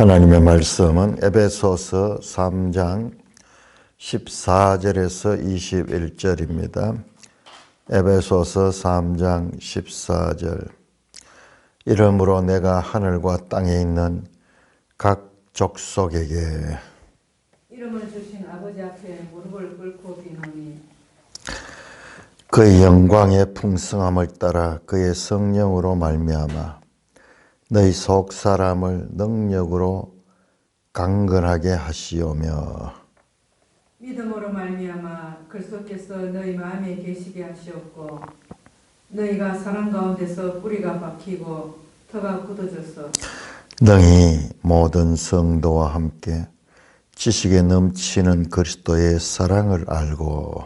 하나님의 말씀은 에베소서 3장 14절에서 21절입니다. 에베소서 3장 14절. 이러므로 내가 하늘과 땅에 있는 각 족속에게 이름을 주신 아버지 앞에 무릎을 꿇고 비노니 그의 영광의 풍성함을 따라 그의 성령으로 말미암아 너희 속 사람을 능력으로 강건하게 하시오며 믿음으로 말미암아 그리스도께서 너희 마음에 계시게 하시었고 너희가 사랑 가운데서 뿌리가 박히고 터가 굳어져서 능히 모든 성도와 함께 지식에 넘치는 그리스도의 사랑을 알고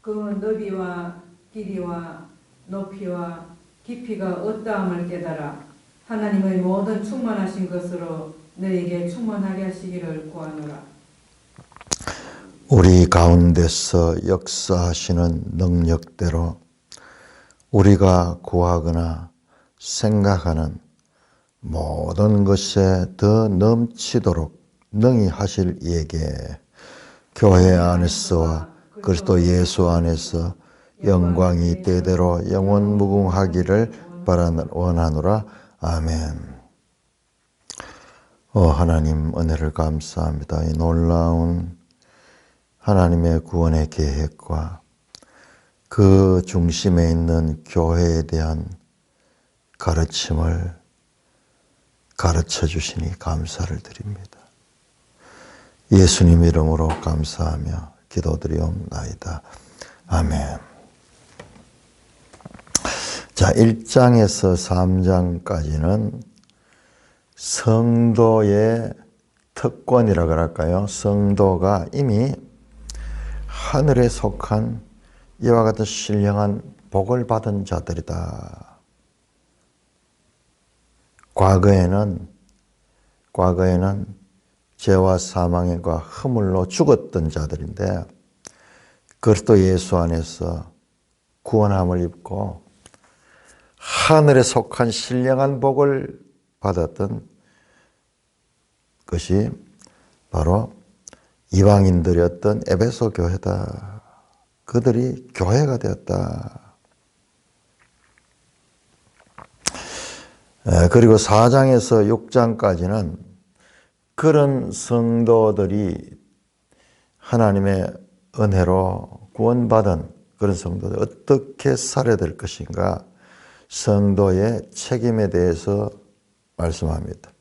그 너비와 길이와 높이와 깊이가 어떠함을 깨달아 하나님의 모든 충만하신 것으로 너희에게 충만하게 하시기를 구하노라. 우리 가운데서 역사하시는 능력대로 우리가 구하거나 생각하는 모든 것에 더 넘치도록 능히 하실 이에게 교회 안에서와 그리스도 예수 안에서 영광이 때대로 영원무궁하기를 원하노라. 아멘. 하나님 은혜를 감사합니다. 이 놀라운 하나님의 구원의 계획과 그 중심에 있는 교회에 대한 가르침을 가르쳐 주시니 감사를 드립니다. 예수님 이름으로 감사하며 기도드리옵나이다. 아멘. 자, 1장에서 3장까지는 성도의 특권이라 그럴까요? 성도가 이미 하늘에 속한 이와 같은 신령한 복을 받은 자들이다. 과거에는 죄와 사망과 허물로 죽었던 자들인데 그리스도 예수 안에서 구원함을 입고 하늘에 속한 신령한 복을 받았던 것이 바로 이방인들이었던 에베소 교회다. 그들이 교회가 되었다. 그리고 4장에서 6장까지는 그런 성도들이 하나님의 은혜로 구원받은 그런 성도들 어떻게 살아야 될 것인가 성도의 책임에 대해서 말씀합니다.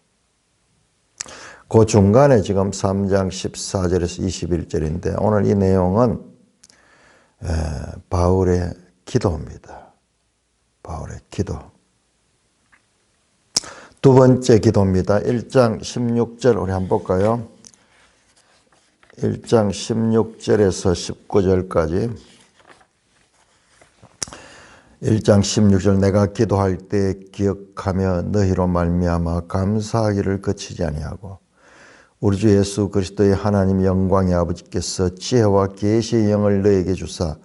그 중간에 지금 3장 14절에서 21절인데 오늘 이 내용은 바울의 기도입니다. 바울의 기도. 두 번째 기도입니다. 1장 16절 우리 한번 볼까요? 1장 16절에서 19절까지 1장 16절 내가 기도할 때 기억하며 너희로 말미암아 감사하기를 그치지 아니하고 우리 주 예수 그리스도의 하나님 영광의 아버지께서 지혜와 계시의 영을 너희에게 주사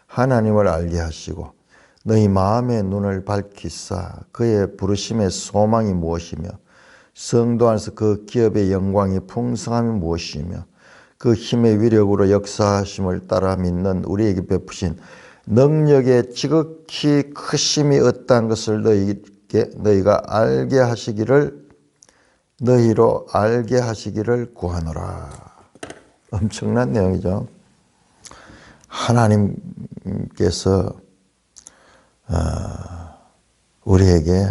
하나님을 알게 하시고 너희 마음의 눈을 밝히사 그의 부르심의 소망이 무엇이며 성도 안에서 그 기업의 영광이 풍성함이 무엇이며 그 힘의 위력으로 역사하심을 따라 믿는 우리에게 베푸신 능력의 지극히 크심이 어떠한 것을 너희가 알게 하시기를 너희로 알게 하시기를 구하노라. 엄청난 내용이죠. 하나님께서 우리에게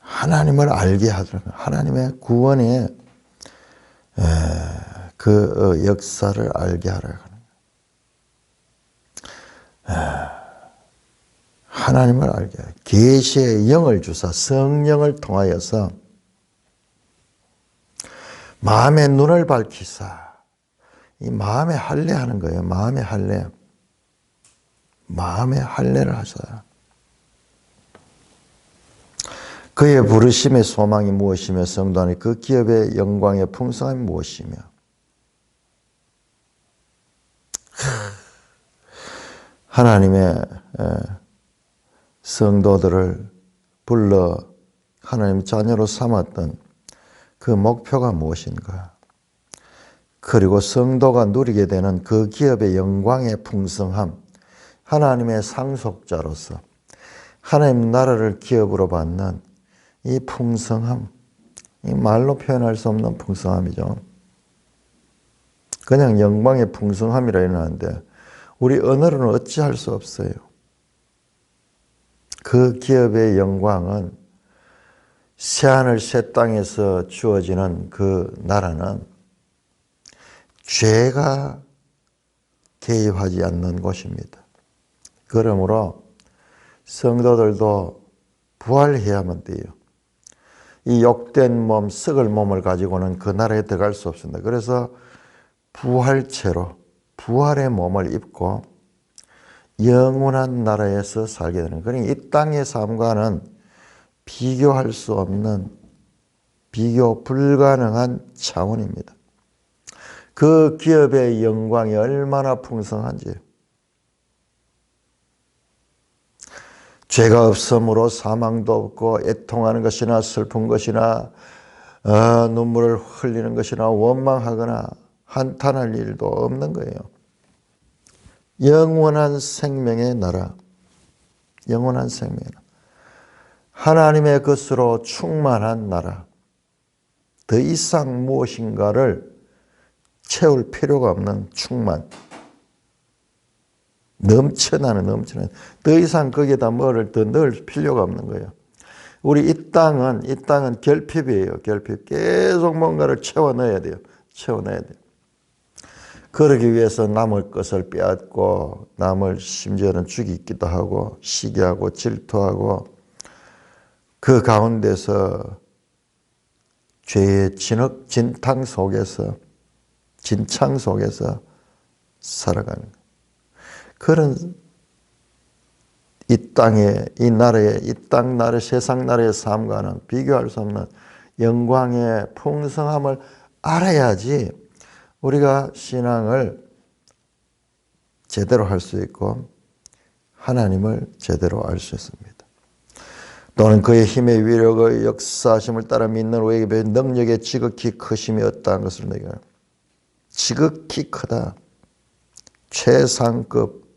하나님을 알게 하도록 하나님의 구원의 그 역사를 알게 하라. 하나님을 알게 하라. 계시의 영을 주사 성령을 통하여서 마음의 눈을 밝히사 이 마음의 할례하는 거예요. 마음의 할례. 마음의 할례를 하셔야. 그의 부르심의 소망이 무엇이며 성도 안에 그 기업의 영광의 풍성함이 무엇이며 하나님의 성도들을 불러 하나님의 자녀로 삼았던 그 목표가 무엇인가? 그리고 성도가 누리게 되는 그 기업의 영광의 풍성함, 하나님의 상속자로서 하나님 나라를 기업으로 받는 이 풍성함, 이 말로 표현할 수 없는 풍성함이죠. 그냥 영광의 풍성함이라 해놨는데 우리 언어로는 어찌할 수 없어요. 그 기업의 영광은 새하늘 새 땅에서 주어지는 그 나라는 죄가 개입하지 않는 곳입니다. 그러므로 성도들도 부활해야만 돼요. 이 욕된 몸, 썩을 몸을 가지고는 그 나라에 들어갈 수 없습니다. 그래서 부활체로 부활의 몸을 입고 영원한 나라에서 살게 되는, 그러니까 이 땅의 삶과는 비교할 수 없는, 비교 불가능한 차원입니다. 그 기업의 영광이 얼마나 풍성한지, 죄가 없으므로 사망도 없고 애통하는 것이나 슬픈 것이나 눈물을 흘리는 것이나 원망하거나 한탄할 일도 없는 거예요. 영원한 생명의 나라, 영원한 생명의 나라, 하나님의 것으로 충만한 나라, 더 이상 무엇인가를 채울 필요가 없는 충만, 넘쳐나는, 더 이상 거기에다 뭐를 더 넣을 필요가 없는 거예요. 우리 이 땅은 결핍이에요. 결핍. 계속 뭔가를 채워 넣어야 돼요. 그러기 위해서 남의 것을 빼앗고 남을 심지어는 죽이기도 하고 시기하고 질투하고 그 가운데서 죄의 진창 속에서 살아가는 거예요. 그런 이 땅의, 이 나라의, 이 땅 나라, 세상 나라의 삶과는 비교할 수 없는 영광의 풍성함을 알아야지 우리가 신앙을 제대로 할 수 있고 하나님을 제대로 알 수 있습니다. 또는 그의 힘의 위력의 역사하심을 따라 믿는 우리에게 능력의 지극히 크심이 없다는 것을 내가, 지극히 크다. 최상급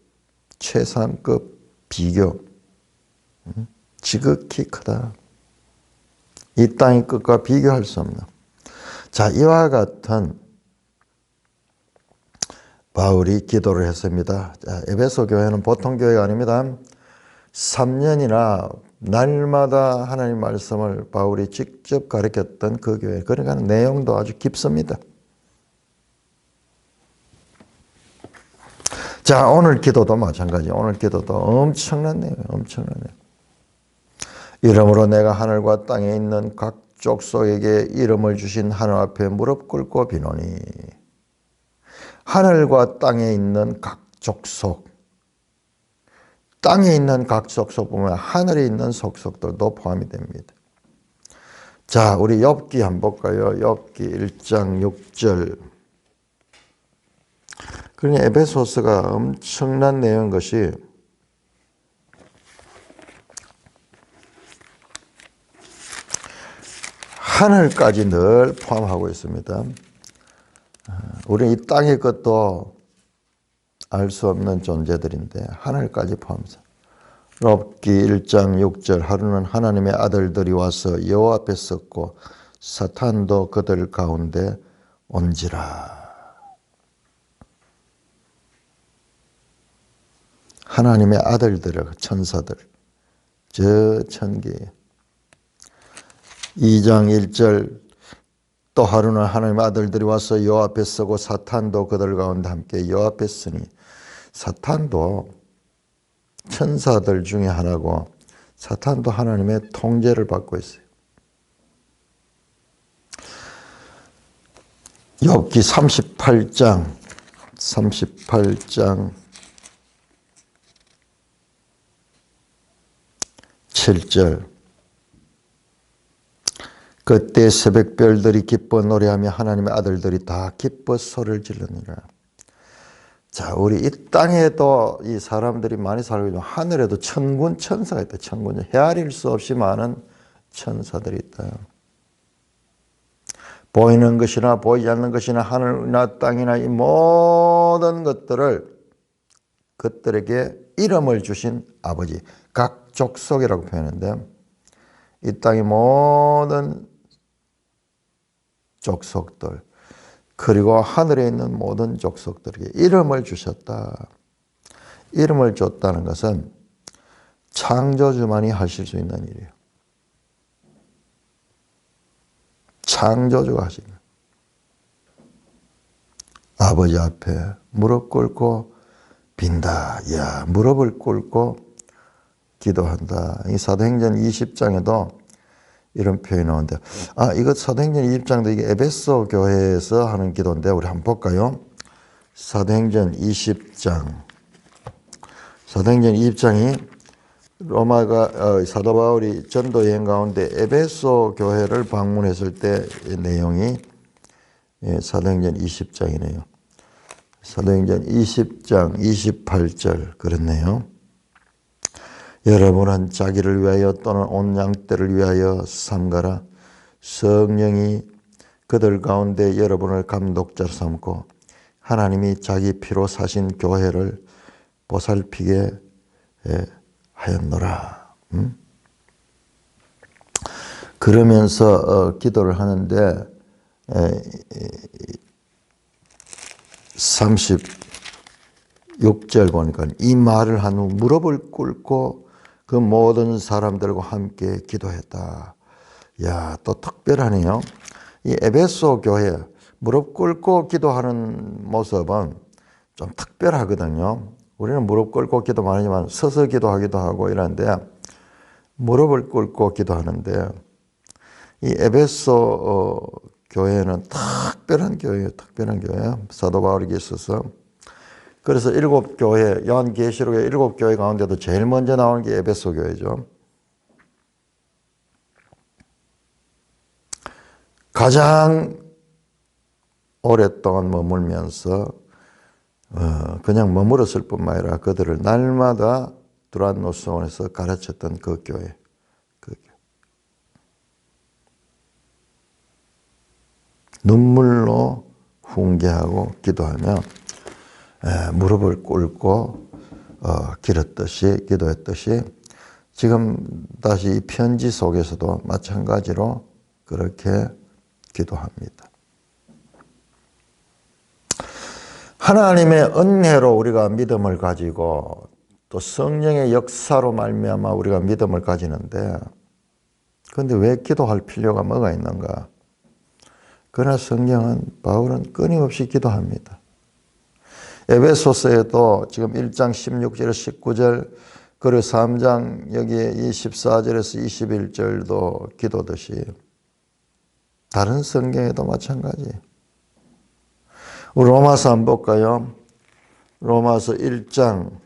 비교. 지극히 크다. 이 땅의 것과 비교할 수 없는. 자, 이와 같은 바울이 기도를 했습니다. 자, 에베소 교회는 보통 교회가 아닙니다. 3년이나 날마다 하나님 말씀을 바울이 직접 가르쳤던 그 교회. 그러니까 내용도 아주 깊습니다. 자, 오늘 기도도 마찬가지. 오늘 기도도 엄청난 내용이에요. 엄청난 내용. 이러므로 내가 하늘과 땅에 있는 각 족속에게 이름을 주신 하늘 앞에 무릎 꿇고 비노니. 하늘과 땅에 있는 각 족속. 땅에 있는 각 족속 보면 하늘에 있는 속속들도 포함이 됩니다. 자, 우리 욥기 한번 볼까요? 욥기 1장 6절. 그러니 에베소서가 엄청난 내용인 것이 하늘까지 늘 포함하고 있습니다. 우리 이 땅의 것도 알 수 없는 존재들인데 하늘까지 포함해서. 욥기 1장 6절. 하루는 하나님의 아들들이 와서 여호와 앞에 섰고 사탄도 그들 가운데 온지라. 하나님의 아들들, 천사들, 저 천계에. 2장 1절. 또 하루는 하나님의 아들들이 와서 여호와 앞에 서고 사탄도 그들 가운데 함께 여호와 앞에 서니. 사탄도 천사들 중에 하나고 사탄도 하나님의 통제를 받고 있어요. 욥기 38장 7절. 그때 새벽별들이 기뻐 노래하며 하나님의 아들들이 다 기뻐 소리를 질르니라. 자, 우리 이 땅에도 이 사람들이 많이 살고 있지만 하늘에도 천군 천사가 있다. 천군, 헤아릴 수 없이 많은 천사들이 있다. 보이는 것이나 보이지 않는 것이나 하늘이나 땅이나 이 모든 그들에게 이름을 주신 아버지, 각 족속이라고 표현하는데 이 땅의 모든 족속들 그리고 하늘에 있는 모든 족속들에게 이름을 주셨다. 이름을 줬다는 것은 창조주만이 하실 수 있는 일이에요. 창조주가 하시는 거예요. 아버지 앞에 무릎 꿇고 빈다. 야, 무릎을 꿇고 기도한다. 이 사도행전 20장에도 이런 표현이 나오는데, 이거 사도행전 20장도 이게 에베소 교회에서 하는 기도인데, 우리 한번 볼까요? 사도행전 20장. 사도행전 20장이 로마가 사도 바울이 전도 여행 가운데 에베소 교회를 방문했을 때 내용이 사도행전 20장이네요. 사도행전 20장 28절 그렇네요. 여러분은 자기를 위하여 또는 온 양떼를 위하여 삼가라. 성령이 그들 가운데 여러분을 감독자로 삼고 하나님이 자기 피로 사신 교회를 보살피게 하였노라. 그러면서 기도를 하는데 36절 보니까 이 말을 한 후 무릎을 꿇고 그 모든 사람들과 함께 기도했다. 야, 또 특별하네요. 이 에베소 교회 무릎 꿇고 기도하는 모습은 좀 특별하거든요. 우리는 무릎 꿇고 기도 많이 하지만 서서 기도하기도 하고 이러는데 무릎을 꿇고 기도하는데 이 에베소 교회는 특별한 교회예요. 특별한 교회. 사도 바울에게 있어서. 그래서 7교회, 요한계시록의 7교회 가운데도 제일 먼저 나오는 게 에베소 교회죠. 가장 오랫동안 머물면서 그냥 머물었을 뿐만 아니라 그들을 날마다 두란노스원에서 가르쳤던 그 교회. 눈물로 훈계하고 기도하며 무릎을 꿇고 기도했듯이 지금 다시 이 편지 속에서도 마찬가지로 그렇게 기도합니다. 하나님의 은혜로 우리가 믿음을 가지고 또 성령의 역사로 말미암아 우리가 믿음을 가지는데 그런데 왜 기도할 필요가 뭐가 있는가? 그러나 성경은 바울은 끊임없이 기도합니다. 에베소서에도 지금 1장 16절에서 19절 그리고 3장 여기에 24절에서 21절도 기도듯이 다른 성경에도 마찬가지. 우리 로마서 한번 볼까요? 로마서 1장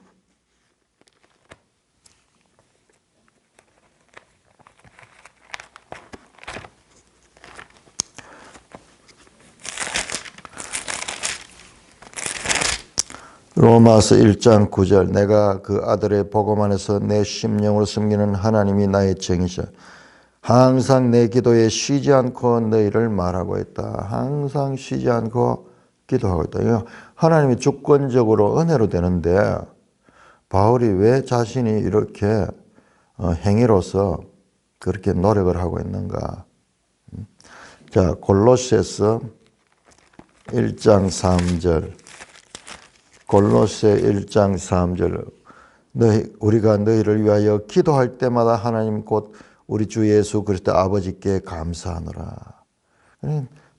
로마서 1장 9절 내가 그 아들의 복음 안에서 내 심령으로 섬기는 하나님이 나의 정이시라. 항상 내 기도에 쉬지 않고 너희를 말하고 있다. 항상 쉬지 않고 기도하고 있다. 하나님이 주권적으로 은혜로 되는데 바울이 왜 자신이 이렇게 행위로서 그렇게 노력을 하고 있는가? 자, 골로새서 1장 3절 골로새 1장 3절 우리가 너희를 위하여 기도할 때마다 하나님 곧 우리 주 예수 그리스도 아버지께 감사하노라.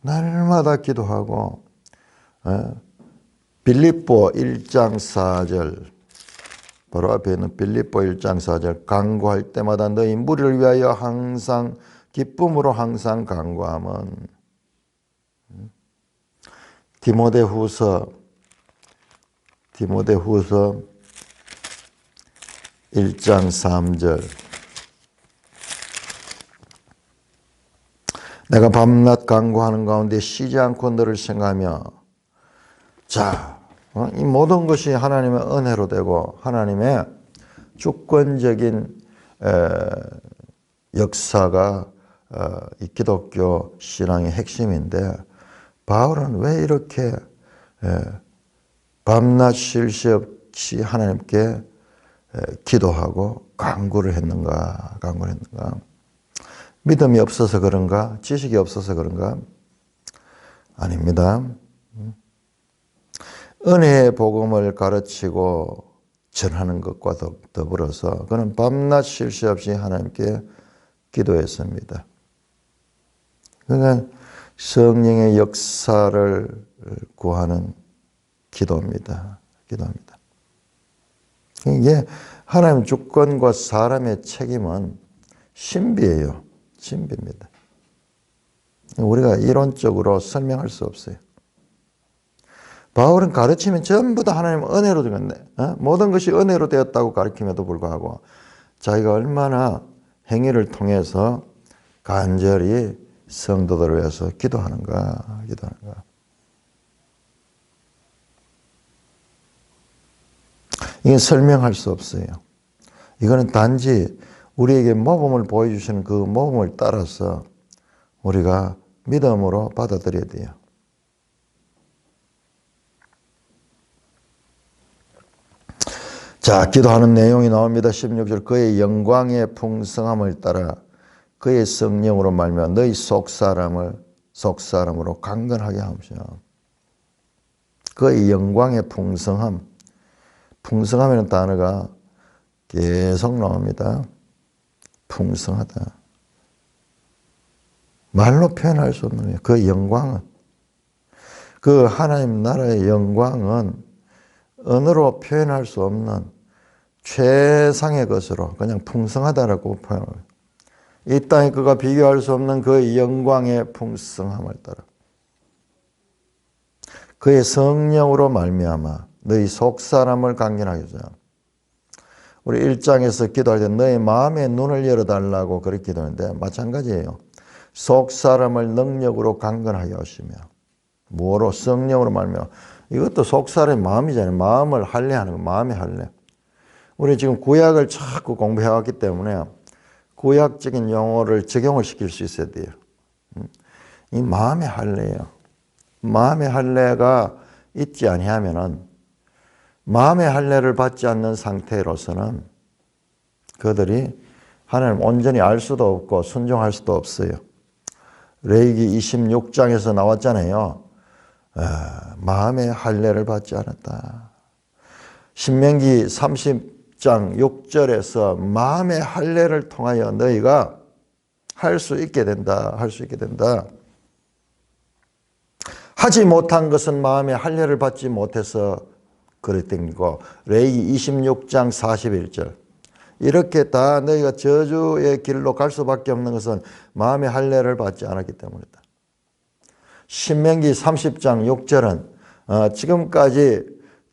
날마다 기도하고 빌립보 1장 4절 바로 앞에 있는 빌립보 1장 4절 간구할 때마다 너희 무리를 위하여 항상 기쁨으로 항상 간구함은 디모데후서 1장 3절 내가 밤낮 간구하는 가운데 쉬지 않고 너를 생각하며 자, 이 모든 것이 하나님의 은혜로 되고 하나님의 주권적인 역사가 이 기독교 신앙의 핵심인데 바울은 왜 이렇게 밤낮 쉴 새 없이 하나님께 기도하고 간구를 했는가? 믿음이 없어서 그런가? 지식이 없어서 그런가? 아닙니다. 은혜의 복음을 가르치고 전하는 것과 더불어서 그는 밤낮 쉴 새 없이 하나님께 기도했습니다. 그러니까 성령의 역사를 구하는 기도입니다. 이게 하나님 주권과 사람의 책임은 신비예요. 신비입니다. 우리가 이론적으로 설명할 수 없어요. 바울은 가르치면 전부 다 하나님 은혜로 되겠네. 모든 것이 은혜로 되었다고 가르침에도 불구하고 자기가 얼마나 행위를 통해서 간절히 성도들을 위해서 기도하는가. 이게 설명할 수 없어요. 이거는 단지 우리에게 모범을 보여주시는 그 모범을 따라서 우리가 믿음으로 받아들여야 돼요. 자, 기도하는 내용이 나옵니다. 16절 그의 영광의 풍성함을 따라 그의 성령으로 말미암아 너희 속사람으로 강건하게 하옵시며. 그의 영광의 풍성함. 풍성함이라는 단어가 계속 나옵니다. 풍성하다. 말로 표현할 수 없는 거예요. 그 영광은. 그 하나님 나라의 영광은 언어로 표현할 수 없는 최상의 것으로 그냥 풍성하다라고 표현해요. 이 땅에 그가 비교할 수 없는 그 영광의 풍성함을 따라 그의 성령으로 말미암아 너희 속사람을 강건하게 하소서. 우리 1장에서 기도할 때 너희 마음의 눈을 열어달라고 그렇게 기도하는데 마찬가지예요. 속사람을 능력으로 강건하게 하시며 뭐로? 성령으로 말미암아. 이것도 속사람의 마음이잖아요. 마음을 할례하는 거, 마음의 할례. 우리 지금 구약을 자꾸 공부해왔기 때문에 구약적인 용어를 적용을 시킬 수 있어야 돼요. 이 마음의 할례예요. 마음의 할례가 있지 아니하면은 마음의 할례를 받지 않는 상태로서는 그들이 하나님 온전히 알 수도 없고 순종할 수도 없어요. 레위기 26장에서 나왔잖아요. 마음의 할례를 받지 않았다. 신명기 30장 6절에서 마음의 할례를 통하여 너희가 할 수 있게 된다. 하지 못한 것은 마음의 할례를 받지 못해서 그랬던 거고 레위기 26장 41절 이렇게 다 너희가 저주의 길로 갈 수밖에 없는 것은 마음의 할례를 받지 않았기 때문이다. 신명기 30장 6절은 지금까지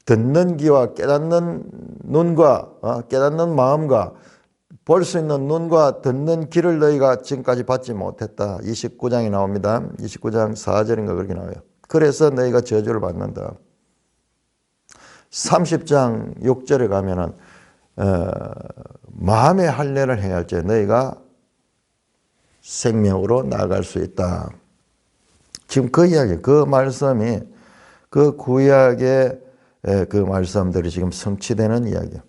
듣는 귀와 깨닫는 눈과 깨닫는 마음과 볼 수 있는 눈과 듣는 귀를 너희가 지금까지 받지 못했다. 29장이 나옵니다. 29장 4절인가 그렇게 나와요. 그래서 너희가 저주를 받는다. 30장 6절에 가면은 마음의 할례를 행할 때 너희가 생명으로 나아갈 수 있다. 지금 그 이야기, 그 말씀이 그 구약의 그 말씀들이 지금 성취되는 이야기야.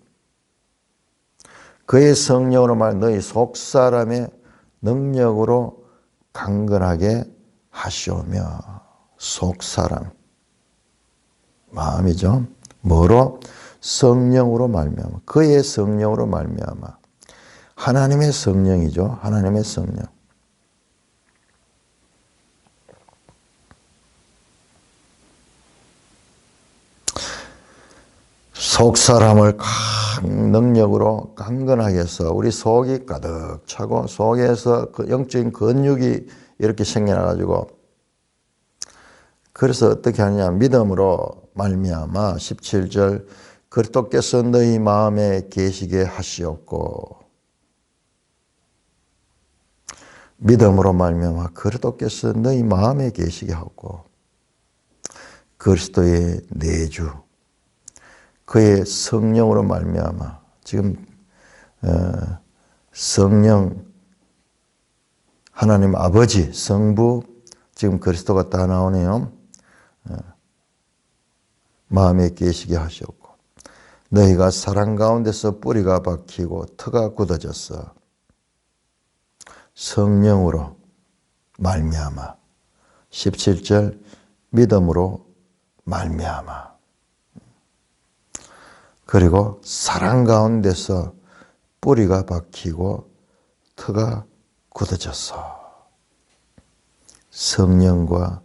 그의 성령으로 말 너희 속사람의 능력으로 강건하게 하시오며. 속사람 마음이죠. 뭐로? 성령으로 말미암아. 그의 성령으로 말미암아. 하나님의 성령이죠. 하나님의 성령. 속사람을 능력으로 강건하게 해서 우리 속이 가득 차고 속에서 그 영적인 근육이 이렇게 생겨나가지고 그래서 어떻게 하느냐 믿음으로 말미암아 17절 그리스도께서 너희 마음에 계시게 하시옵고 믿음으로 말미암아 그리스도께서 너희 마음에 계시게 하고 그리스도의 내주 그의 성령으로 말미암아 지금 성령 하나님 아버지, 성부, 지금 그리스도가 다 나오네요. 마음에 계시게 하셨고 너희가 사랑 가운데서 뿌리가 박히고 터가 굳어졌어 성령으로 말미암아 17절 믿음으로 말미암아 그리고 사랑 가운데서 뿌리가 박히고 터가 굳어졌어 성령과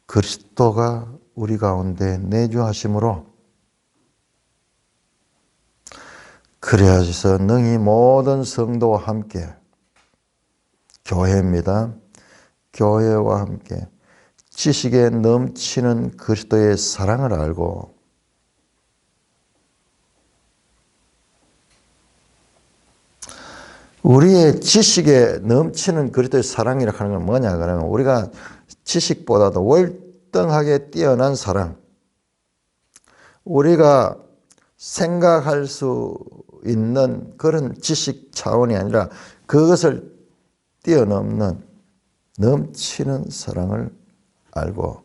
그리스도가 우리 가운데 내주하심으로 그래야지서 능히 모든 성도와 함께 교회입니다. 교회와 함께 지식에 넘치는 그리스도의 사랑을 알고 우리의 지식에 넘치는 그리스도의 사랑이라고 하는 건 뭐냐 그러면 우리가 지식보다도 월등하게 뛰어난 사랑 우리가 생각할 수 있는 그런 지식 차원이 아니라 그것을 뛰어넘는 넘치는 사랑을 알고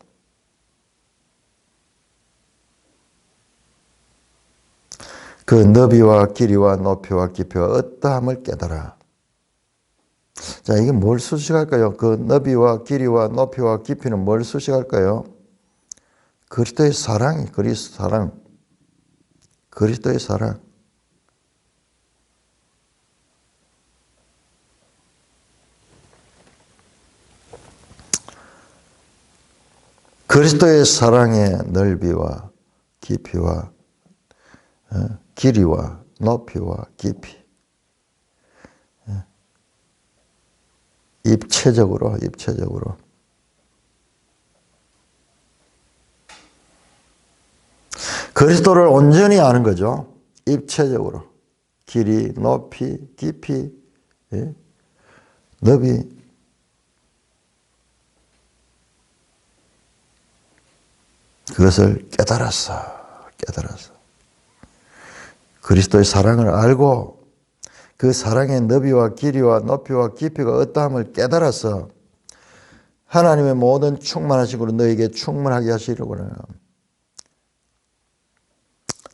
그 너비와 길이와 높이와 깊이와 어떠함을 깨달아. 자, 이게 뭘 수식할까요? 그 너비와 길이와 높이와 깊이는 뭘 수식할까요? 그리스도의 사랑이 그리스도 사랑. 그리스도의 사랑. 그리스도의 사랑의 넓이와 깊이와 길이와 높이와 깊이 입체적으로 그리스도를 온전히 아는 거죠. 입체적으로 길이, 높이, 깊이, 넓이 그것을 깨달았어. 그리스도의 사랑을 알고 그 사랑의 너비와 길이와 높이와 깊이가 어떠함을 깨달아서 하나님의 모든 충만하심으로 너에게 충만하게 하시려고 해요.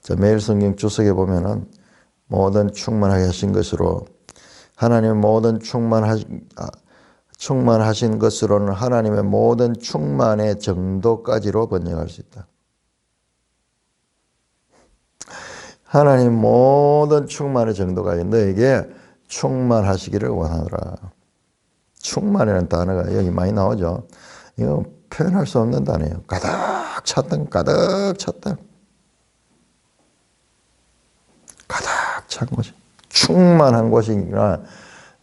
자, 매일 성경 주석에 보면은 모든 충만하게 하신 것으로 하나님의 모든 충만하신 것으로는 하나님의 모든 충만의 정도까지로 번역할 수 있다. 하나님 모든 충만의 정도까지 너에게 충만하시기를 원하노라. 충만이라는 단어가 여기 많이 나오죠. 이거 표현할 수 없는 단어예요. 가득 찼다. 가득 찬 곳이. 충만한 곳이니까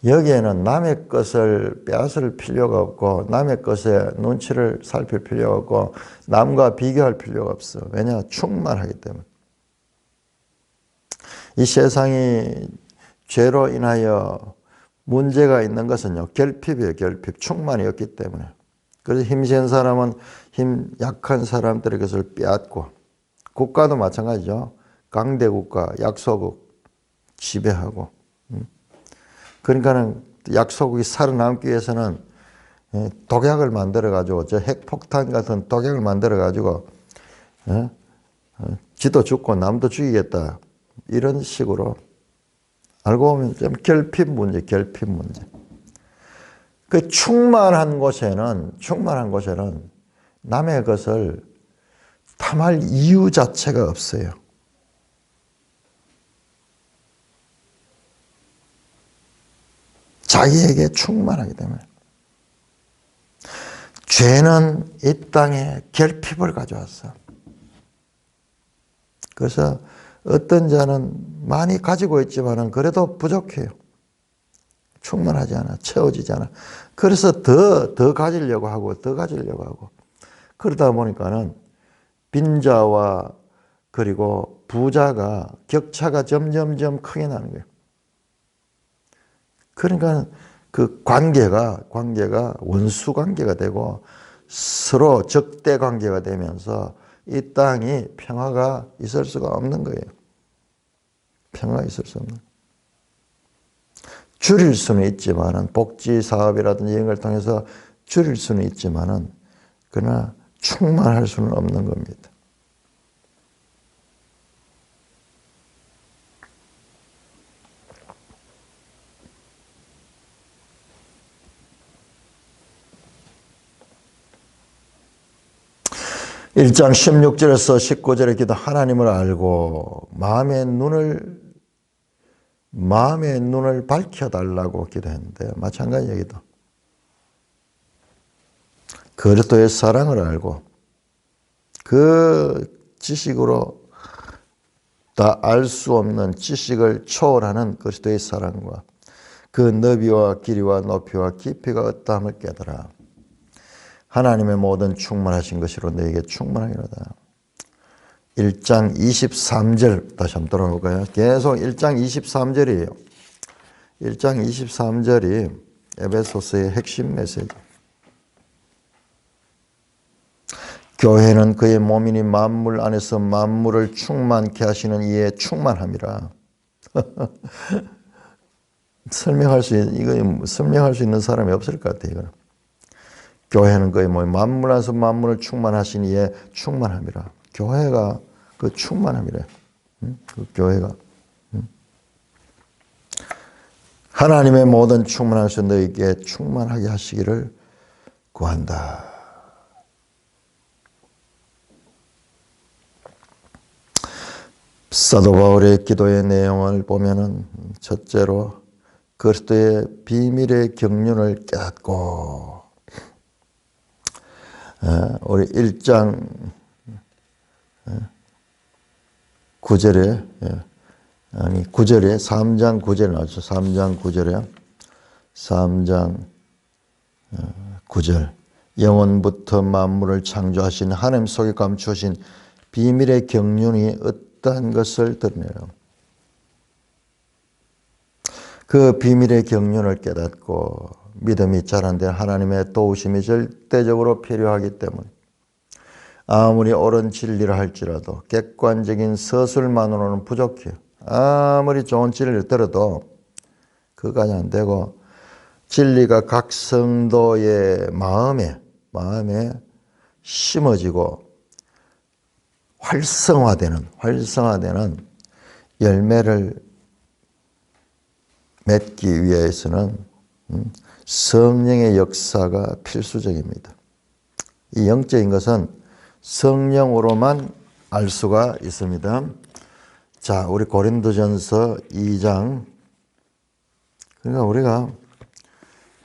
여기에는 남의 것을 빼앗을 필요가 없고 남의 것에 눈치를 살필 필요가 없고 남과 비교할 필요가 없어. 왜냐? 충만하기 때문에. 이 세상이 죄로 인하여 문제가 있는 것은요. 결핍이에요. 결핍. 충만이 없기 때문에. 그래서 힘센 사람은 힘 약한 사람들의 것을 빼앗고 국가도 마찬가지죠. 강대국가, 약소국 지배하고 그러니까는 약소국이 살아남기 위해서는 독약을 만들어가지고 저 핵폭탄 같은 독약을 만들어가지고 지도 죽고 남도 죽이겠다. 이런 식으로 알고 보면 좀 결핍 문제. 그 충만한 곳에는 남의 것을 탐할 이유 자체가 없어요. 자기에게 충만하기 때문에. 죄는 이 땅에 결핍을 가져왔어. 그래서 어떤 자는 많이 가지고 있지만 그래도 부족해요. 충만하지 않아. 채워지지 않아. 그래서 더 가지려고 하고. 그러다 보니까는 빈자와 그리고 부자가 격차가 점점점 크게 나는 거예요. 그러니까 그 관계가 원수 관계가 되고 서로 적대 관계가 되면서 이 땅이 평화가 있을 수가 없는 거예요. 평화가 있을 수 없는. 줄일 수는 있지만은 복지 사업이라든지 이런 걸 통해서 줄일 수는 있지만은 그러나 충만할 수는 없는 겁니다. (1장 16절에서 19절의 기도 하나님을 알고 마음의 눈을 밝혀달라고 기도했는데 마찬가지 얘기도 그리스도의 사랑을 알고 그 지식으로 다 알 수 없는 지식을 초월하는 그리스도의 사랑과 그 너비와 길이와 높이와 깊이가 어떠함을 깨달아 하나님의 모든 충만하신 것으로 너에게 충만하리로다. 1장 23절 다시 한번 돌아볼까요? 계속 1장 23절이에요. 1장 23절이 에베소서의 핵심 메시지. 교회는 그의 몸이니 만물 안에서 만물을 충만케 하시는 이의 충만함이라. 설명할 수 있는 사람이 없을 것 같아요. 이거는. 교회는 그의 몸이 만물 안에서 만물을 충만하신 이의 충만함이라. 교회가 그 충만함이래. 그 교회가. 하나님의 모든 충만하셔 너에게 충만하게 하시기를 구한다. 사도 바울의 기도의 내용을 보면은 첫째로 그리스도의 비밀의 경륜을 깨닫고 우리 1장 9절에 3장 9절에 나왔죠. 3장 9절 영원부터 만물을 창조하신 하나님 속에 감추신 비밀의 경륜이 어떠한 것을 드러내요. 그 비밀의 경륜을 깨닫고 믿음이 자란된 하나님의 도우심이 절대적으로 필요하기 때문에 아무리 옳은 진리를 할지라도 객관적인 서술만으로는 부족해요. 아무리 좋은 진리를 들어도 그것이 안 되고 진리가 각 성도의 마음에 심어지고 활성화되는 열매를 맺기 위해서는 성령의 역사가 필수적입니다. 이 영적인 것은 성령으로만 알 수가 있습니다. 자, 우리 고린도전서 2장. 그러니까 우리가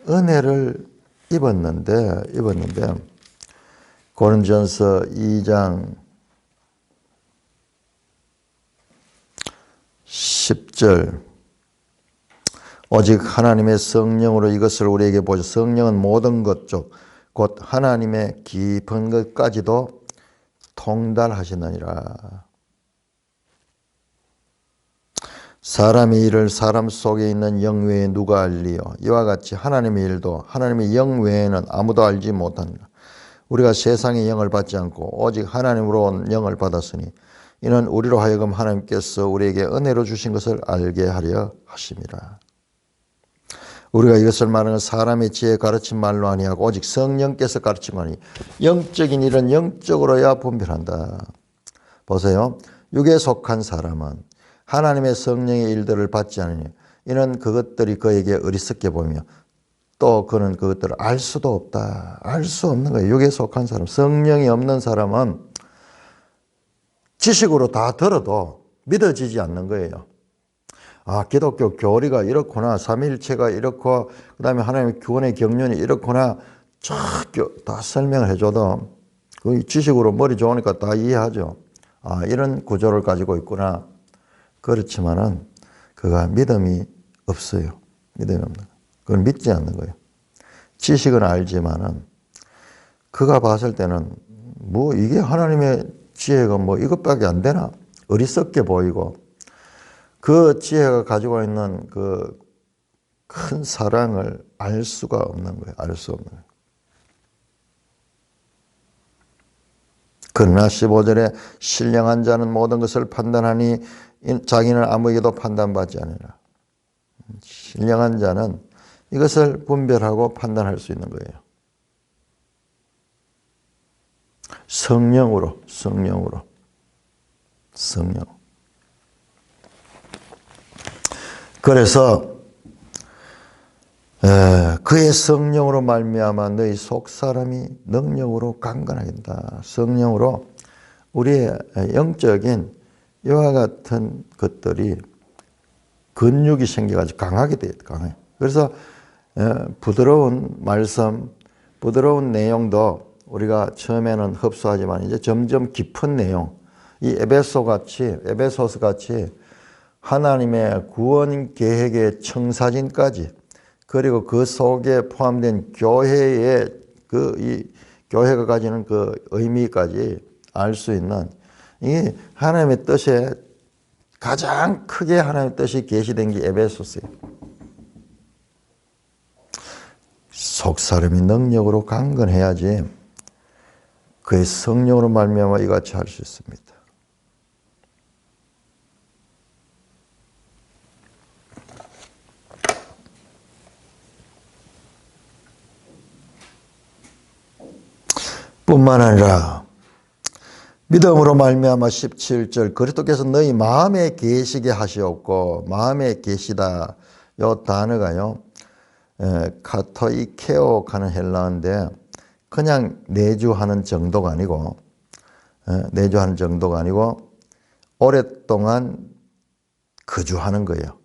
은혜를 입었는데 고린도전서 2장 10절 오직 하나님의 성령으로 이것을 우리에게 보여 성령은 모든 것 곧 하나님의 깊은 것까지도 통달하시느니라. 사람의 일을 사람 속에 있는 영 외에 누가 알리요? 이와 같이 하나님의 일도 하나님의 영 외에는 아무도 알지 못하니라. 우리가 세상의 영을 받지 않고 오직 하나님으로 온 영을 받았으니 이는 우리로 하여금 하나님께서 우리에게 은혜로 주신 것을 알게 하려 하심이라. 우리가 이것을 말하는 사람의 지혜 가르친 말로 아니하고 오직 성령께서 가르친 거니 영적인 일은 영적으로야 분별한다. 보세요. 육에 속한 사람은 하나님의 성령의 일들을 받지 않으니 이는 그것들이 그에게 어리석게 보이며 또 그는 그것들을 알 수도 없다. 알 수 없는 거예요. 육에 속한 사람. 성령이 없는 사람은 지식으로 다 들어도 믿어지지 않는 거예요. 아, 기독교 교리가 이렇구나. 삼위일체가 이렇고 그 다음에 하나님의 구원의 경륜이 이렇구나. 다 설명을 해줘도 그 지식으로 머리 좋으니까 다 이해하죠. 아, 이런 구조를 가지고 있구나. 그렇지만은 그가 믿음이 없어요. 믿음이 없는 거예요. 그건 믿지 않는 거예요. 지식은 알지만은 그가 봤을 때는 뭐 이게 하나님의 지혜가 뭐 이것밖에 안 되나? 어리석게 보이고 그 지혜가 가지고 있는 그 큰 사랑을 알 수가 없는 거예요. 알 수 없는 거예요. 그러나 15절에 신령한 자는 모든 것을 판단하니 자기는 아무에게도 판단받지 않으라. 신령한 자는 이것을 분별하고 판단할 수 있는 거예요. 성령으로. 그래서 그의 성령으로 말미암아 너희 속사람이 능력으로 강건하게 된다. 성령으로 우리의 영적인 이와 같은 것들이 근육이 생겨가지고 강하게 돼요. 강해. 그래서 부드러운 말씀, 부드러운 내용도 우리가 처음에는 흡수하지만 이제 점점 깊은 내용, 이 에베소서 같이 하나님의 구원 계획의 청사진까지, 그리고 그 속에 포함된 교회의 이 교회가 가지는 그 의미까지 알 수 있는, 이 하나님의 뜻에 가장 크게 하나님의 뜻이 계시된 게 에베소서예요. 속사람이 능력으로 강건해야지 그의 성령으로 말미암아 이같이 할 수 있습니다. 뿐만 아니라 믿음으로 말미암아 17절 그리스도께서 너희 마음에 계시게 하시옵고, 마음에 계시다 요 단어가요 카토이케오 하는 헬라어인데 그냥 내주하는 정도가 아니고 오랫동안 거주하는 거예요.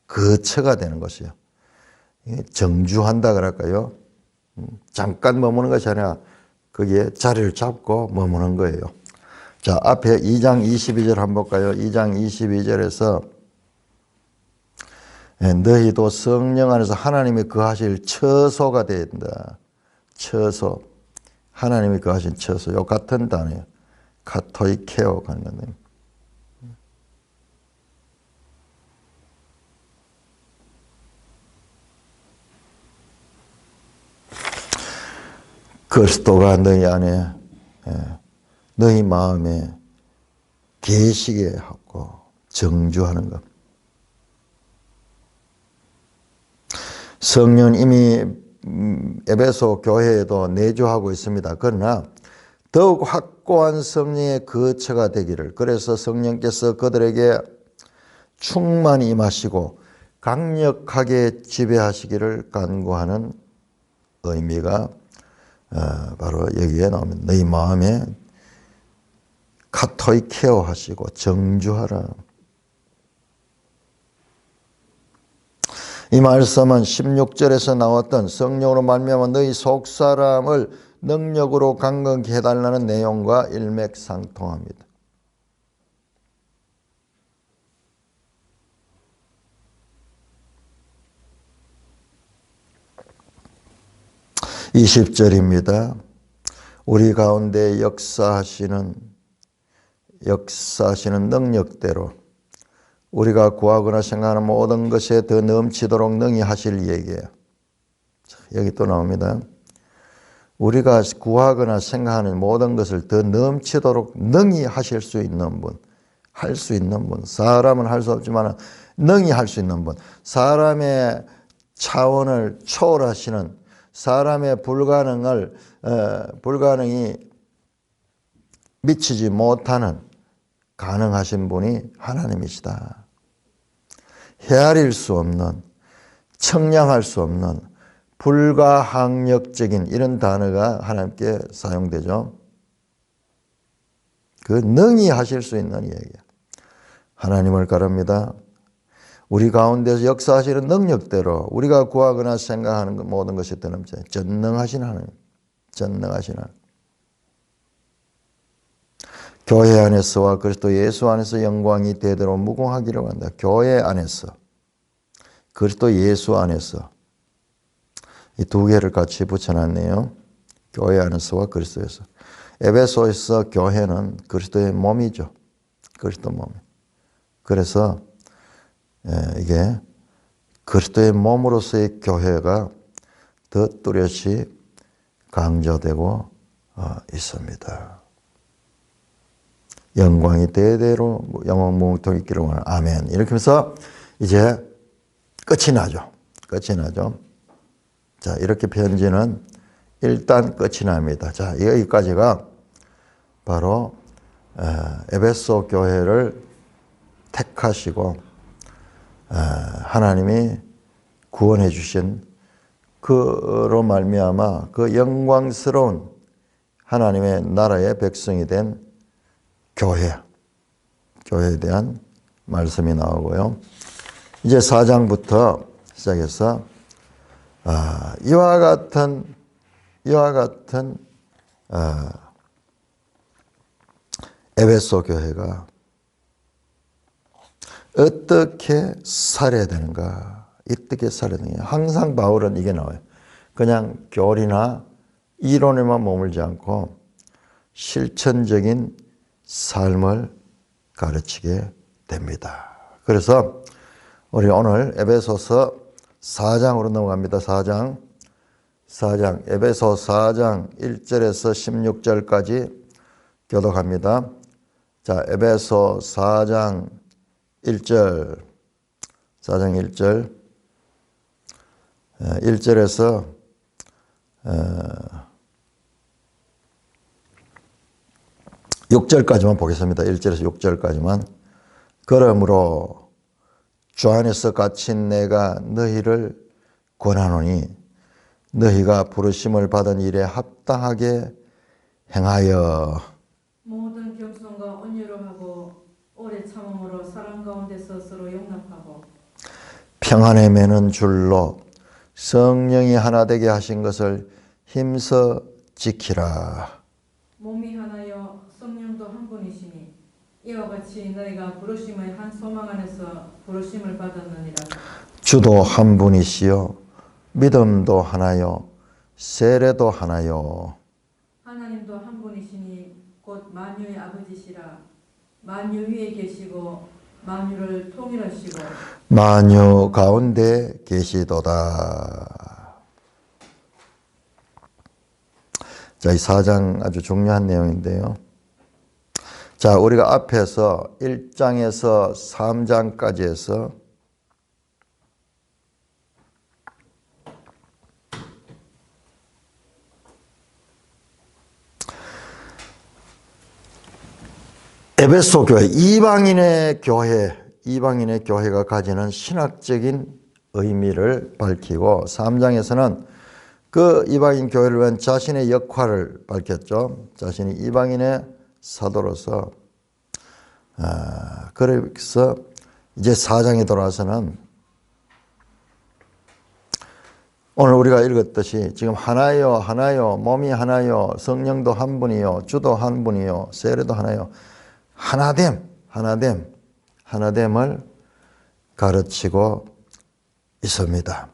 거처가 되는 것이요. 정주한다 그럴까요? 잠깐 머무는 것이 아니라 거기에 자리를 잡고 머무는 거예요. 자, 앞에 2장 22절 한번 볼까요? 2장 22절에서 너희도 성령 안에서 하나님이 거하실 처소가 된다. 처소. 하나님이 거하신 처소. 요 같은 단어예요. 카토이케오 하는 건데. 그리스도가 너희 안에 너희 마음에 계시게 하고 정주하는 것. 성령 이미 에베소 교회에도 내주하고 있습니다. 그러나 더욱 확고한 성령의 거처가 되기를, 그래서 성령께서 그들에게 충만히 임하시고 강력하게 지배하시기를 간구하는 의미가 바로 여기에 나옵니다. 너희 마음에 카토이케오 하시고 정주하라. 이 말씀은 16절에서 나왔던 성령으로 말미암아 너희 속사람을 능력으로 강건케 해달라는 내용과 일맥상통합니다. (20절입니다) 우리 가운데 역사하시는 능력대로 우리가 구하거나 생각하는 모든 것에 더 넘치도록 능히 하실 얘기예요. 여기 또 나옵니다. 우리가 구하거나 생각하는 모든 것을 더 넘치도록 능히 하실 수 있는 분, 할 수 있는 분. 사람은 할 수 없지만 능히 할 수 있는 분. 사람의 차원을 초월하시는, 사람의 불가능이 미치지 못하는 가능하신 분이 하나님이시다. 헤아릴 수 없는, 청량할 수 없는 불가항력적인 이런 단어가 하나님께 사용되죠. 그 능히 하실 수 있는 얘기야. 하나님을 가릅니다. 우리 가운데서 역사하시는 능력대로 우리가 구하거나 생각하는 모든 것이 드넘쳐 전능하신 하나님, 전능하신 하나님. 교회 안에서와 그리스도 예수 안에서 영광이 대대로 무궁하기를 원한다. 교회 안에서, 그리스도 예수 안에서. 이 두 개를 같이 붙여놨네요. 교회 안에서와 그리스도에서. 에베소에서 교회는 그리스도의 몸이죠. 그리스도 몸. 그래서 이게 그리스도의 몸으로서의 교회가 더 뚜렷이 강조되고 있습니다. 영광이 대대로 영원 무궁토록 있기를 원하는 아멘. 이렇게 해서 이제 끝이 나죠. 끝이 나죠. 자, 이렇게 편지는 일단 끝이 납니다. 자, 여기까지가 바로 에베소 교회를 택하시고 하나님이 구원해 주신 그로 말미암아 그 영광스러운 하나님의 나라의 백성이 된 교회에 대한 말씀이 나오고요. 이제 4장부터 시작해서 이와 같은 에베소 교회가 어떻게 살아야 되는가? 어떻게 살아야 되는가? 항상 바울은 이게 나와요. 그냥 교리나 이론에만 머물지 않고 실천적인 삶을 가르치게 됩니다. 그래서 우리 오늘 에베소서 4장으로 넘어갑니다. 4장 에베소 4장 1절에서 16절까지 교독합니다. 자, 에베소 4장 1절 1절에서 6절까지만 보겠습니다. 1절에서 6절까지만. 그러므로 주 안에서 갇힌 내가 너희를 권하노니 너희가 부르심을 받은 일에 합당하게 행하여 모든 겸손과 온유로 하고 오래 참음으로 사람 가운데서 서로 용납하고 평안에 매는 줄로 성령이 하나 되게 하신 것을 힘써 지키라. 몸이 하나여 성령도 한 분이시니 이와 같이 너희가 부르심의 한 소망 안에서 부르심을 받았느니라. 주도 한 분이시요 믿음도 하나요 세례도 하나요 하나님도 한 분이시니 곧 만유의 아버지시라. 만유 위에 계시고 만유를 통일하시고 만유 가운데 계시도다. 자, 이 4장 아주 중요한 내용인데요. 자, 우리가 앞에서 1장에서 3장까지 해서 에베소 교회, 이방인의 교회가 가지는 신학적인 의미를 밝히고 3장에서는 그 이방인 교회를 위한 자신의 역할을 밝혔죠. 자신이 이방인의 사도로서. 그래서 이제 4장에 돌아와서는 오늘 우리가 읽었듯이 지금 하나요, 몸이 하나요, 성령도 한 분이요, 주도 한 분이요, 세례도 하나요. 하나됨을 가르치고 있습니다.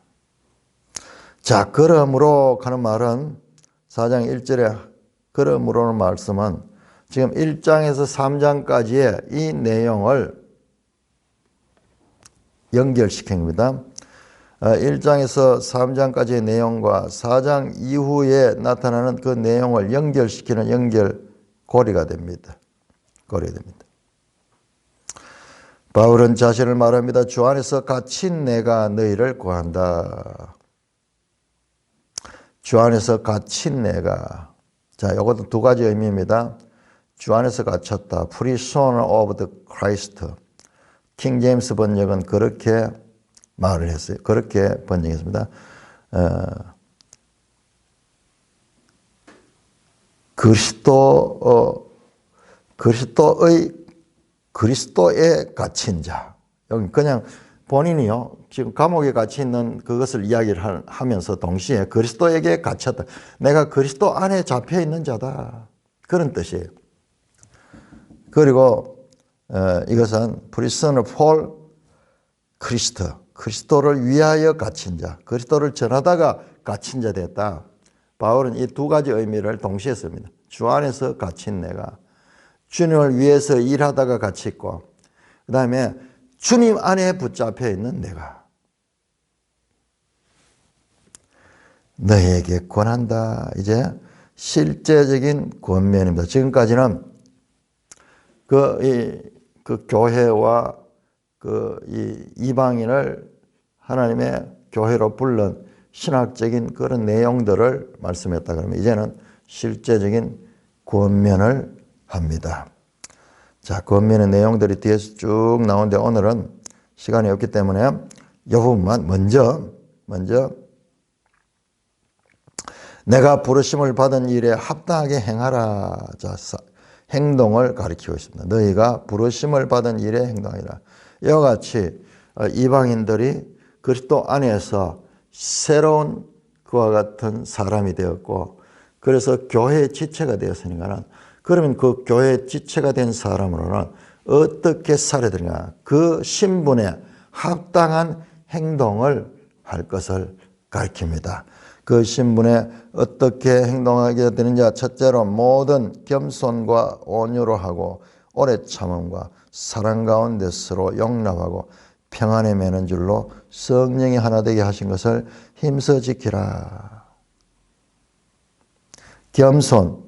자, 그러므로 하는 말은 4장 1절에 그러므로는 말씀은 지금 1장에서 3장까지의 이 내용을 연결시킵니다. 1장에서 3장까지의 내용과 4장 이후에 나타나는 그 내용을 연결시키는 연결고리가 됩니다. 바울은 자신을 말합니다. 주 안에서 갇힌 내가 너희를 구한다. 주 안에서 갇힌 내가. 자, 이것도 두 가지 의미입니다. 주 안에서 갇혔다. Prisoner of the Christ. 킹 제임스 번역은 그렇게 말을 했어요. 그렇게 번역했습니다. 그리스도에 갇힌 자. 여기 그냥 본인이요. 지금 감옥에 갇혀 있는 그것을 이야기를 하면서 동시에 그리스도에게 갇혔다. 내가 그리스도 안에 잡혀 있는 자다. 그런 뜻이에요. 그리고 이것은 prisoner for Christ. 그리스도를 위하여 갇힌 자. 그리스도를 전하다가 갇힌 자 됐다. 바울은 이 두 가지 의미를 동시에 씁니다. 주 안에서 갇힌 내가. 주님을 위해서 일하다가 갇혔고, 그 다음에 주님 안에 붙잡혀 있는 내가. 너희에게 권한다. 이제 실제적인 권면입니다. 지금까지는 그 교회와 이 이방인을 하나님의 교회로 불른 신학적인 그런 내용들을 말씀했다 그러면 이제는 실제적인 권면을 합니다. 자, 권면의 내용들이 뒤에서 쭉 나오는데 오늘은 시간이 없기 때문에 이 부분만 먼저 내가 부르심을 받은 일에 합당하게 행하라. 자, 행동을 가리키고 있습니다. 너희가 부르심을 받은 일에 행동하라. 이와 같이 이방인들이 그리스도 안에서 새로운 그와 같은 사람이 되었고 그래서 교회의 지체가 되었으니까 그러면 그 교회의 지체가 된 사람으로는 어떻게 살아야 되느냐. 그 신분에 합당한 행동을 할 것을 가리킵니다. 그 신분에 어떻게 행동하게 되느냐. 첫째로 모든 겸손과 온유로 하고 오래 참음과 사랑 가운데 서로 용납하고 평안에 매는 줄로 성령이 하나 되게 하신 것을 힘써 지키라. 겸손,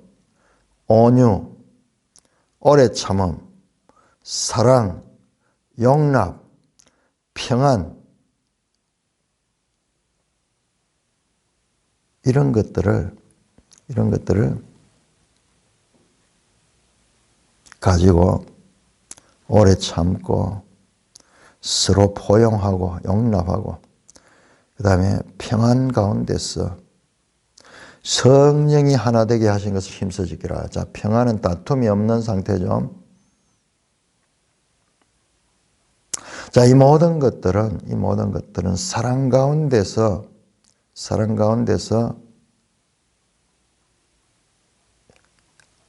온유, 오래 참음, 사랑, 용납, 평안 이런 것들을 가지고 오래 참고 서로 포용하고 용납하고 그 다음에 평안 가운데서 성령이 하나 되게 하신 것을 힘써 지키라. 자, 평안은 다툼이 없는 상태죠. 자, 이 모든 것들은 사랑 가운데서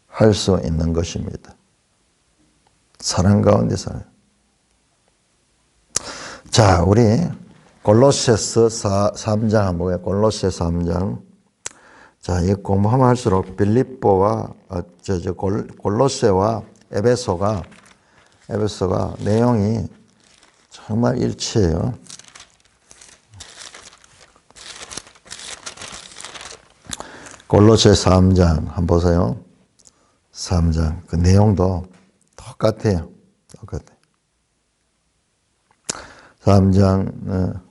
할 수 있는 것입니다. 사랑 가운데서. 자, 우리 골로새서 3장 한번 보게요. 골로새 3장. 자, 이 공부하면 할수록 빌립보와 골로새와 에베소가 내용이 정말 일치해요. 골로새 3장 한번 보세요. 3장 그 내용도 똑같아요. 3장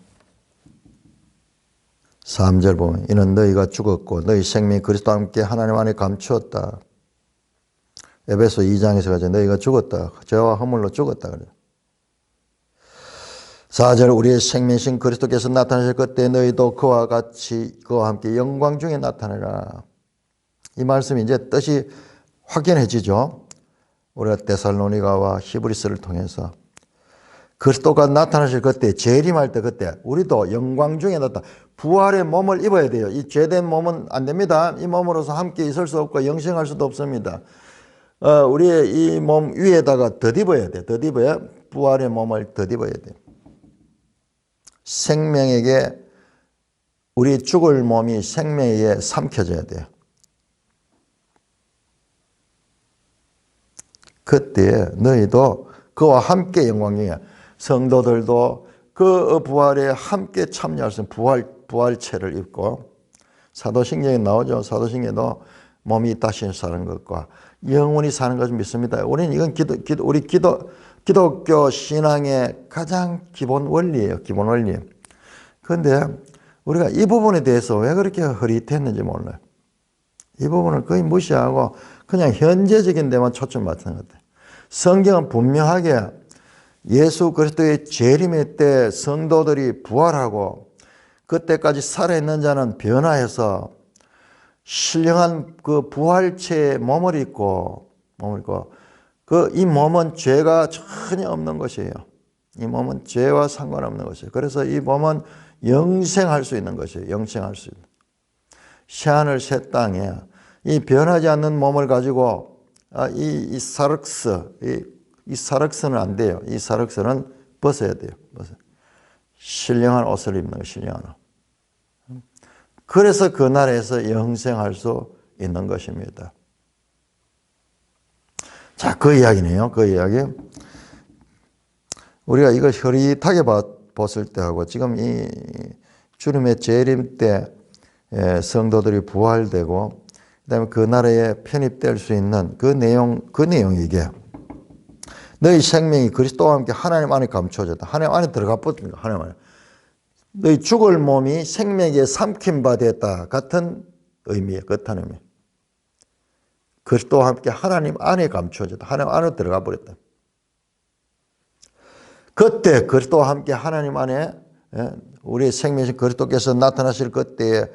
3절 보면 이는 너희가 죽었고 너희 생명이 그리스도와 함께 하나님 안에 감추었다. 에베소 2장에서 가지고 너희가 죽었다. 죄와 허물로 죽었다. 그래요. 4절 우리의 생명이신 그리스도께서 나타나실 그때 너희도 그와 같이 그와 함께 영광 중에 나타나라. 이 말씀이 이제 뜻이 확연해지죠. 우리가 데살로니가와 히브리서를 통해서 그리스도가 나타나실 그때 재림할 때 그때 우리도 영광 중에 나타나 부활의 몸을 입어야 돼요. 이 죄된 몸은 안 됩니다. 이 몸으로서 함께 있을 수 없고 영생할 수도 없습니다. 우리의 이 몸 위에다가 덧입어야 돼. 덧입어야 부활의 몸을 덧입어야 돼. 생명에게 우리 죽을 몸이 생명에 삼켜져야 돼요. 그때 너희도 그와 함께 영광 중에 성도들도 그 부활에 함께 참여할 수 있는 부활체를 입고 사도신경에 나오죠. 사도신경에도 몸이 다시 사는 것과 영원히 사는 것을 믿습니다. 우리는 이건 우리 기독교 신앙의 가장 기본 원리예요. 기본 원리. 그런데 우리가 이 부분에 대해서 왜 그렇게 흐릿했는지 몰라요. 이 부분을 거의 무시하고 그냥 현재적인 데만 초점 맞추는 것 같아요. 성경은 분명하게 예수 그리스도의 재림의 때 성도들이 부활하고 그때까지 살아있는 자는 변화해서 신령한 그 부활체의 몸을 입고 이 몸은 죄가 전혀 없는 것이에요. 이 몸은 죄와 상관없는 것이에요. 그래서 이 몸은 영생할 수 있는 것이에요. 영생할 수 있는. 새하늘 새 땅에 이 변하지 않는 몸을 가지고 이 사륵스는 안 돼요. 이 사륵스는 벗어야 돼요. 신령한 옷을 입는 거, 신령한 옷. 그래서 그 나라에서 영생할 수 있는 것입니다. 자, 그 이야기네요. 그 이야기. 우리가 이걸 흐릿하게 봤을 때하고 지금 이 주님의 재림 때 성도들이 부활되고 그다음에 그 나라에 편입될 수 있는 그 내용이 이게 너희 생명이 그리스도와 함께 하나님 안에 감추어졌다. 하나님 안에 들어가 버립니다. 하나님 안에. 너희 죽을 몸이 생명에 삼킨 바 되었다 같은 의미예요. 그렇다는 의미. 그리스도와 함께 하나님 안에 감추어졌다. 하나님 안으로 들어가 버렸다. 그때 그리스도와 함께 하나님 안에 우리의 생명이신 그리스도께서 나타나실 그때에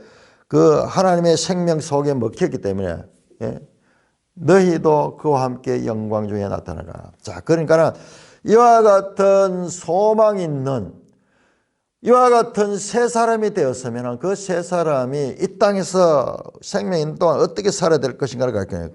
그 하나님의 생명 속에 먹혔기 때문에 너희도 그와 함께 영광 중에 나타나라. 자, 그러니까 이와 같은 소망 있는 이와 같은 새 사람이 되었으면 그 새 사람이 이 땅에서 생명 있는 동안 어떻게 살아야 될 것인가를 가르쳐요.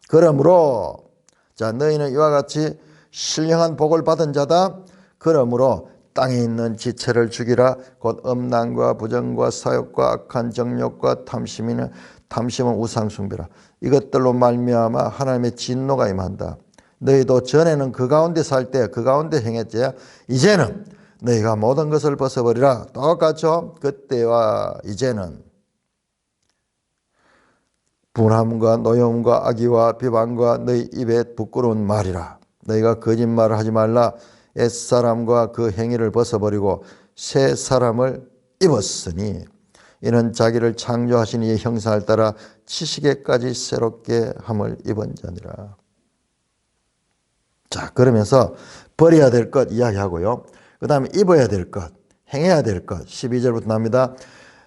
그러므로 자, 너희는 이와 같이 신령한 복을 받은 자다. 그러므로 땅에 있는 지체를 죽이라. 곧 음란과 부정과 사욕과 악한 정욕과 탐심은 우상 숭배라. 이것들로 말미암아 하나님의 진노가 임한다. 너희도 전에는 그 가운데 살 때 그 가운데 행했지. 이제는 너희가 모든 것을 벗어버리라. 똑같죠? 그때와 이제는 분함과 노여움과 악의와 비방과 너희 입에 부끄러운 말이라. 너희가 거짓말을 하지 말라. 옛사람과 그 행위를 벗어버리고 새 사람을 입었으니 이는 자기를 창조하신 이의 형상을 따라 지식에까지 새롭게 함을 입은 자니라. 자, 그러면서 버려야 될 것 이야기하고요. 그 다음에 입어야 될 것, 행해야 될 것 12절부터 나옵니다.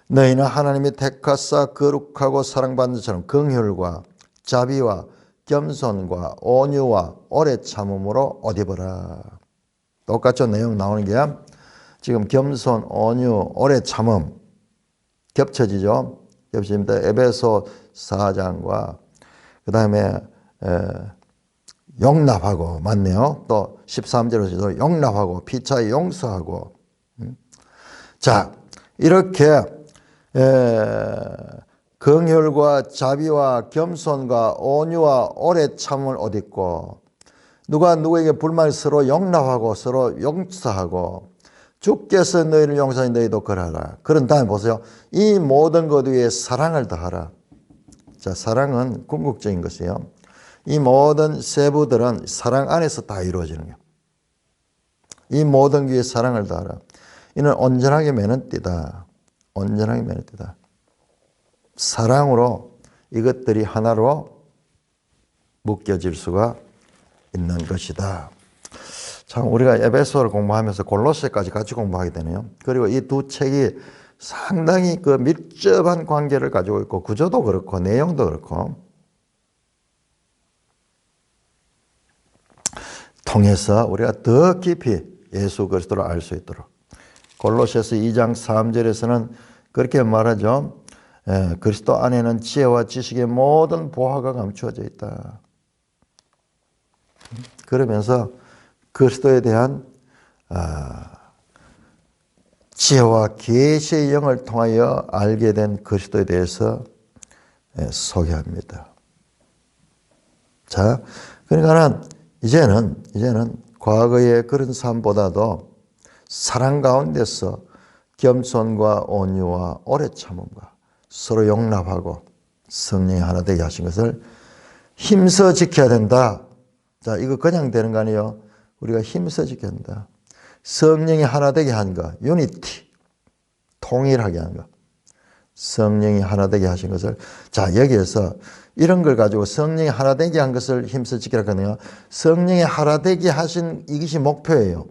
너희는 하나님이 택하사 거룩하고 사랑받는 자처럼 긍휼과 자비와 겸손과 온유와 오래 참음으로 옷 입어라. 똑같죠? 내용 나오는 게 지금 겸손, 온유, 오래 참음 겹쳐지죠? 겹쳐집니다. 에베소 4장과 그 다음에 용납하고 맞네요. 또 13절에서도 용납하고 피차에 용서하고 자, 이렇게 긍휼과 자비와 겸손과 온유와 오래 참을 옷 입고 누가 누구에게 불만을 서로 용납하고 서로 용서하고 주께서 너희를 용서하니 너희도 그러하라. 그런 다음에 보세요. 이 모든 것 위에 사랑을 더하라. 자, 사랑은 궁극적인 것이에요. 이 모든 세부들은 사랑 안에서 다 이루어지는 거예요. 이 모든 위에 사랑을 더하라. 이는 온전하게 매는 띠다. 온전하게 매는 띠다. 사랑으로 이것들이 하나로 묶여질 수가 있는 것이다. 참 우리가 에베소를 공부하면서 골로새까지 같이 공부하게 되네요. 그리고 이 두 책이 상당히 그 밀접한 관계를 가지고 있고 구조도 그렇고 내용도 그렇고 통해서 우리가 더 깊이 예수 그리스도를 알 수 있도록 골로새서 2장 3절에서는 그렇게 말하죠. 그리스도 안에는 지혜와 지식의 모든 보화가 감추어져 있다. 그러면서 그리스도에 대한 지혜와 계시의 영을 통하여 알게 된 그리스도에 대해서 소개합니다. 자, 그러니까 이제는 과거의 그런 삶보다도 사랑 가운데서 겸손과 온유와 오래 참음과 서로 용납하고 성령이 하나 되게 하신 것을 힘써 지켜야 된다. 자, 이거 그냥 되는 거 아니에요. 우리가 힘써 지켜야 된다. 성령이 하나 되게 한 거, 유니티, 통일하게 한 거. 성령이 하나 되게 하신 것을 자, 여기에서 이런 걸 가지고 성령이 하나 되게 한 것을 힘써 지키라 하거든요. 성령이 하나 되게 하신 이것이 목표예요.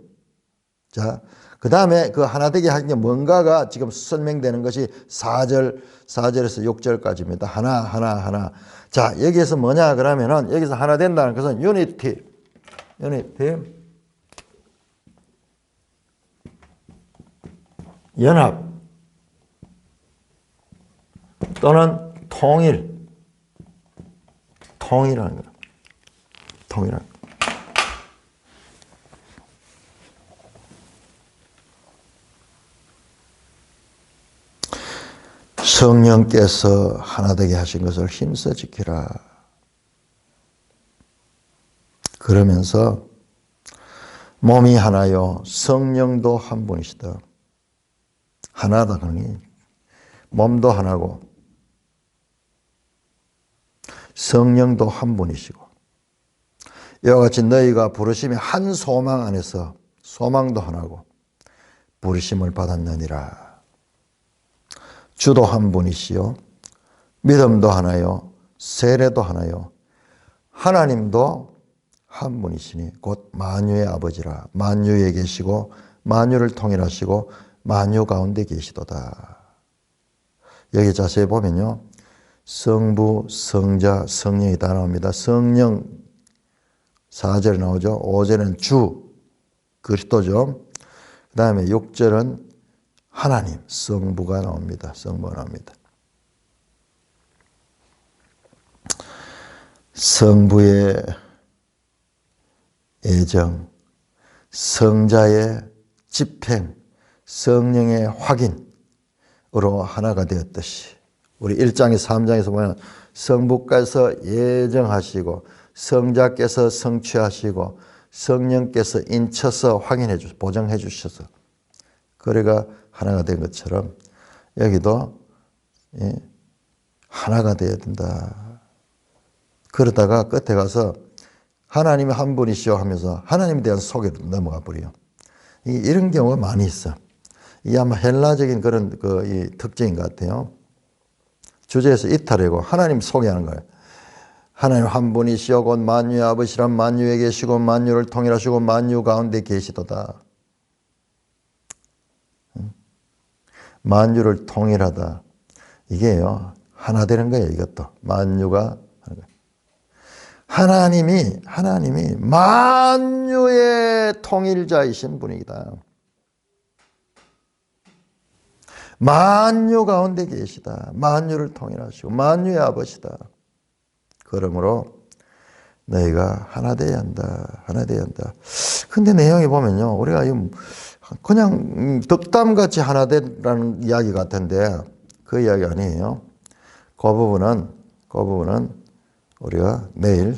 자, 그 다음에 그 하나 되게 하신 게 뭔가가 지금 설명되는 것이 4절에서 6절까지입니다. 하나. 자, 여기에서 뭐냐 그러면은 여기서 하나 된다는 것은 유니티. 연합 또는 통일하는 거예요. 통일하는 거. 성령께서 하나 되게 하신 것을 힘써 지키라. 그러면서 몸이 하나요 성령도 한 분이시다. 하나다 그러니 몸도 하나고 성령도 한 분이시고 이와 같이 너희가 부르심이 한 소망 안에서 소망도 하나고 부르심을 받았느니라. 주도 한 분이시요 믿음도 하나요 세례도 하나요 하나님도 한 분이시니 곧 만유의 아버지라 만유에 계시고 만유를 통일하시고 만유 가운데 계시도다. 여기 자세히 보면요. 성부, 성자, 성령이 다 나옵니다. 성령 4절에 나오죠. 5절은 주, 그리스도죠. 그 다음에 6절은 하나님, 성부가 나옵니다. 성부가 나옵니다. 성부의 애정, 성자의 집행, 성령의 확인으로 하나가 되었듯이 우리 1장에 3장에서 보면 성부께서 예정하시고 성자께서 성취하시고 성령께서 인쳐서 확인해 주셔서 보정해 주셔서 그래가 하나가 된 것처럼 여기도 하나가 되어야 된다. 그러다가 끝에 가서 하나님이 한 분이시오 하면서 하나님에 대한 소개로 넘어가 버려요. 이런 경우가 많이 있어. 이게 아마 헬라적인 그런 이 특징인 것 같아요. 주제에서 이탈하고 하나님 소개하는 거예요. 하나님 한 분이시오 곧 만유의 아버지란 만유에 계시고 만유를 통일하시고 만유 가운데 계시도다. 만유를 통일하다. 이게요. 하나 되는 거예요. 이것도. 만유가 하는 거예요. 하나님이 만유의 통일자이신 분이다. 만유 가운데 계시다. 만유를 통일하시고 만유의 아버지다. 그러므로 너희가 하나 되어야 한다. 하나 되어야 한다. 근데 내용에 보면요. 우리가 그냥 덕담같이 하나 되라는 이야기 같은데 그 이야기 아니에요. 그 부분은 우리가 내일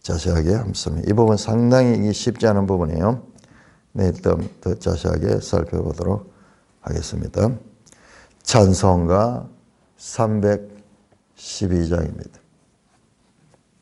자세하게 함습니다. 이 부분 상당히 쉽지 않은 부분이에요. 내일 더 자세하게 살펴보도록 하겠습니다. 찬송가 312장입니다.